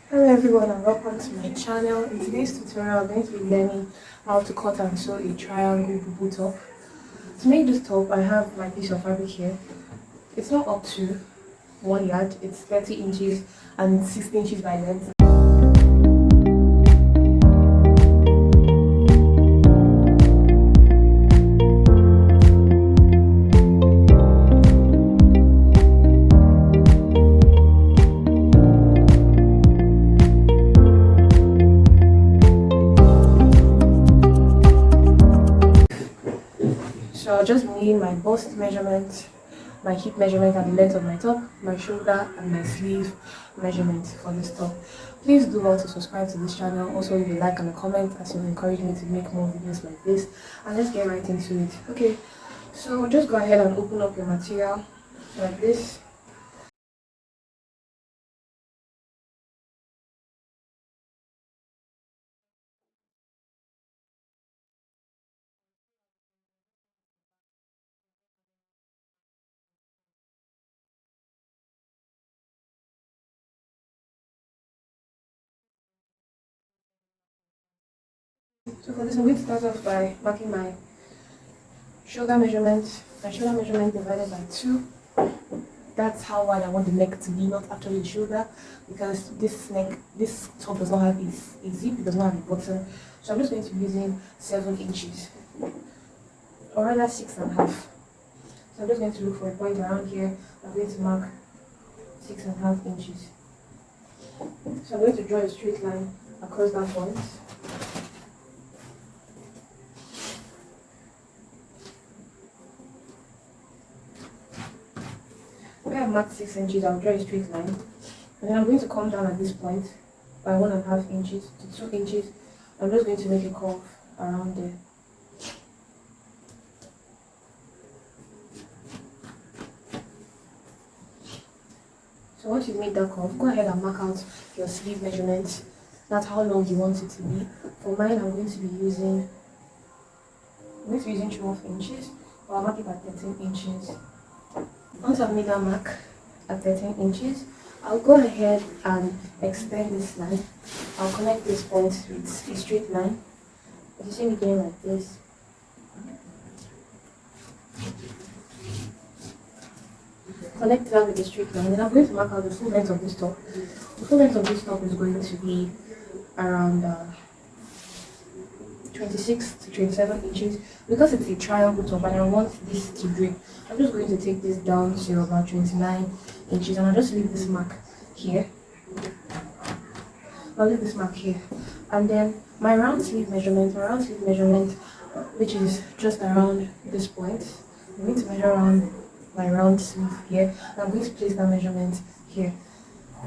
Hello everyone and welcome to my channel. In today's tutorial, I'm going to be learning how to cut and sew a triangle bubu top. To make this top, I have my piece of fabric here. It's not up to 1 yard, it's 30 inches and 60 inches by length. So I'll just be needing my bust measurement, my hip measurement and the length of my top, my shoulder and my sleeve measurement for this top. Please do well to subscribe to this channel. Also leave a like and a comment as you encourage me to make more videos like this. And let's get right into it. Okay, so just go ahead and open up your material like this. So for this, I'm going to start off by marking my shoulder measurement. My shoulder measurement divided by 2. That's how wide I want the neck to be, not actually the shoulder, because this top does not have a zip, it does not have a button. So I'm just going to be using 7 inches, or rather 6.5. So I'm just going to look for a point around here. I'm going to mark 6.5 inches. So I'm going to draw a straight line across that point. Where I've marked 6 inches, I'll draw a straight line. And then I'm going to come down at this point by 1.5 inches to 2 inches. I'm just going to make a curve around there. So once you've made that curve, go ahead and mark out your sleeve measurement. That's how long you want it to be. For mine, I'm going to be using 12 inches, but I'll mark it at 13 inches. Once I've made that mark at 13 inches, I'll go ahead and extend this line. I'll connect this point with a straight line. As you see me doing like this. Connect that with a straight line. Then I'm going to mark out the full length of this top. The full length of this top is going to be around 26 to 27 inches. Because it's a triangle top and I want this to drape, I'm just going to take this down to about 29 inches and I'll just leave this mark here. I'll leave this mark here. And then my round sleeve measurement, which is just around this point, I'm going to measure around my round sleeve here. And I'm going to place that measurement here.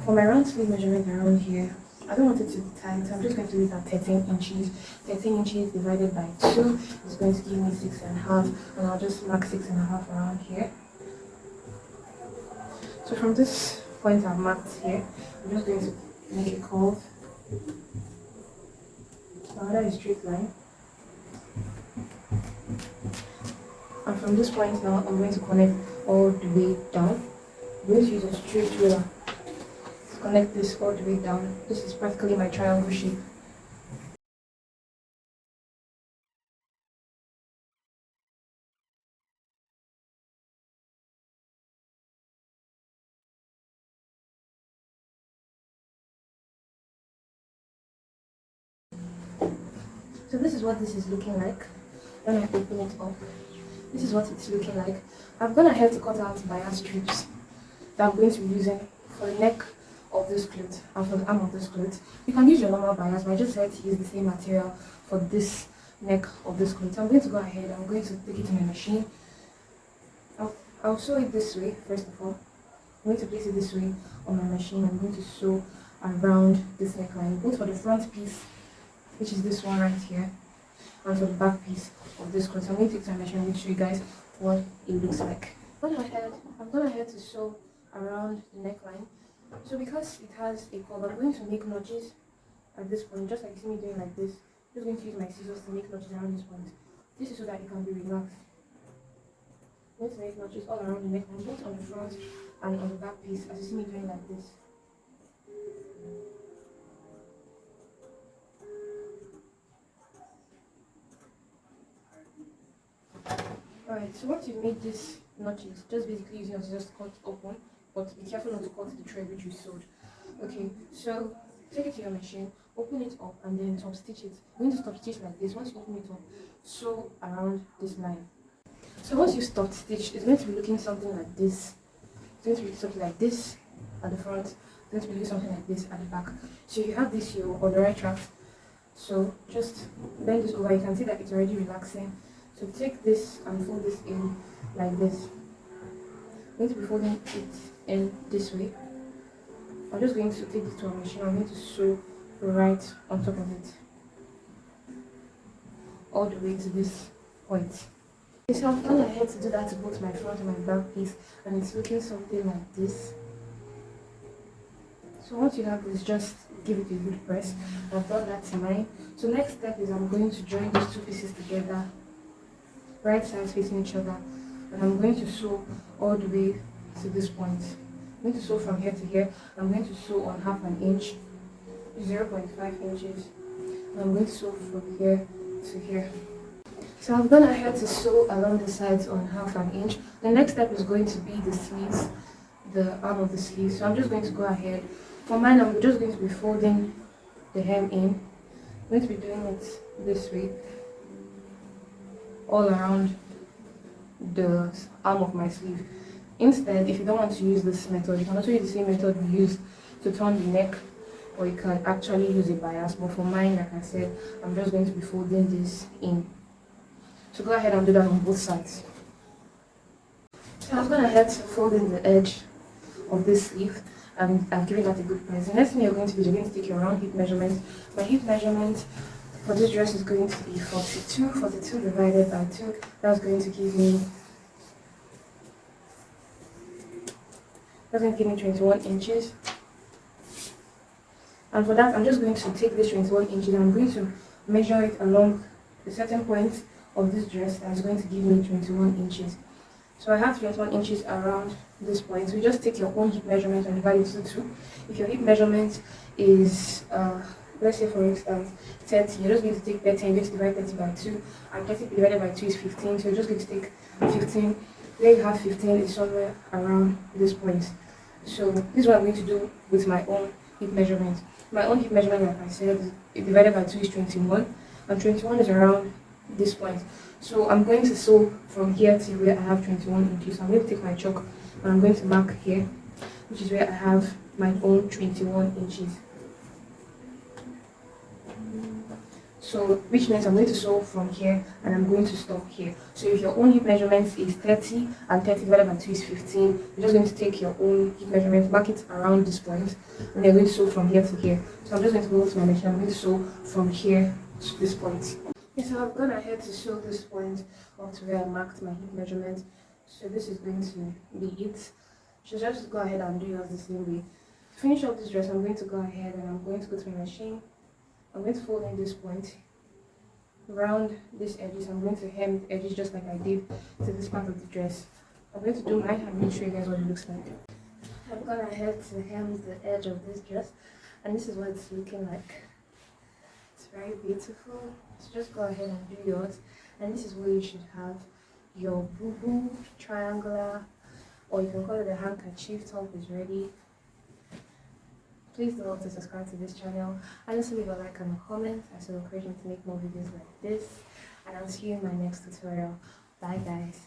For my round sleeve measurement around here, I don't want it to be tight, so I'm just going to leave it at 13 inches. 13 inches divided by 2 is going to give me 6.5, and I'll just mark 6.5 around here. So from this point I've marked here, I'm just going to make a curve. Another a straight line. And from this point now, I'm going to connect all the way down. I'm going to use a straight ruler to connect this all the way down. This is practically my triangle shape. So this is what this is looking like when I open it up. This is what it's looking like. I've gone ahead to cut out bias strips that I'm going to be using for the neck of this cloth and for the arm of this cloth. You can use your normal bias, but I just decided to use the same material for this neck of this cloth. So I'm going to go ahead, I'm going to take it to my machine. I'll sew it this way, first of all. I'm going to place it this way on my machine. I'm going to sew around this neckline, both for the front piece, which is this one right here, and for the back piece of this cloth. So I'm going to take my machine and show you guys what it looks like. I'm going ahead to sew around the neckline. So because it has a curve, I'm going to make notches at this point, just like you see me doing like this. I'm just going to use my scissors to make notches around this point. This is so that it can be relaxed. I'm going to make notches all around the neckline, both on the front and on the back piece, as you see me doing like this. Alright, so once you've made this notches, just basically using your scissors to cut open, but be careful not to cut the thread which you sewed. Okay, so take it to your machine, open it up, and then stop stitch it. You're going to stop stitch like this. Once you open it up, sew around this line. So once you stop stitch, it's going to be looking something like this. It's going to be something like this at the front. It's going to be looking something like this at the back. So you have this, you're on the right track. So just bend this over. You can see that it's already relaxing. So take this and fold this in like this. I'm going to be folding it in this way. I'm just going to take this to a machine. I'm going to sew right on top of it, all the way to this point. So I've gone ahead to do that to both my front and my back piece, and it's looking something like this. So once you have this, just give it a good press. I've done that to mine. So next step is I'm going to join these two pieces together, right sides facing each other, and I'm going to sew all the way to this point. I'm going to sew from here to here. I'm going to sew on half an inch, 0.5 inches, and I'm going to sew from here to here. So I've gone ahead to sew along the sides on half an inch. The next step is going to be the sleeves, the arm of the sleeve. So I'm just going to go ahead. For mine, I'm just going to be folding the hem in. I'm going to be doing it this way, all around the arm of my sleeve. Instead, if you don't want to use this method, you can also use the same method we used to turn the neck, or you can actually use a bias. But for mine, like I said, I'm just going to be folding this in. So go ahead and do that on both sides. So I've gone ahead to fold in the edge of this sleeve, and I've given that a good press. The next thing you're going to do is you're going to take your round hip measurement. My hip measurement for this dress is going to be 42 divided by 2. That's going to give me 21 inches. And for that, I'm just going to take this 21 inches and I'm going to measure it along a certain point of this dress that's going to give me 21 inches. So I have 21 inches around this point. So you just take your own hip measurement and divide it into 2. If your hip measurement is, let's say for instance, 30, you're just going to take 30 and you're going to divide 30 by 2. And 30 divided by 2 is 15. So you're just going to take 15. Where you have 15 is somewhere around this point. So this is what I'm going to do with my own hip measurement. My own hip measurement, like I said, divided by 2 is 21. And 21 is around this point. So I'm going to sew from here to where I have 21 inches. So I'm going to take my chalk and I'm going to mark here, which is where I have my own 21 inches. So which means I'm going to sew from here and I'm going to stop here. So if your own hip measurement is 30 and 30 divided by 2 is 15, you're just going to take your own hip measurement, mark it around this point, and you're going to sew from here to here. So I'm just going to go to my machine. I'm going to sew from here to this point. Okay, so I've gone ahead to sew this point up to where I marked my hip measurement. So this is going to be it. So just go ahead and do yours the same way. To finish up this dress, I'm going to go ahead and I'm going to go to my machine. I'm going to fold in this point, round these edges. I'm going to hem the edges just like I did to this part of the dress. I'm going to do mine and make sure you guys what it looks like. I've gone ahead to hem the edge of this dress, and this is what it's looking like. It's very beautiful. So just go ahead and do yours, and this is what you should have. Your Bubu triangular, or you can call it a handkerchief top, is ready. Please don't forget to subscribe to this channel and also leave a like and a comment as an encouragement to make more videos like this. And I'll see you in my next tutorial. Bye guys.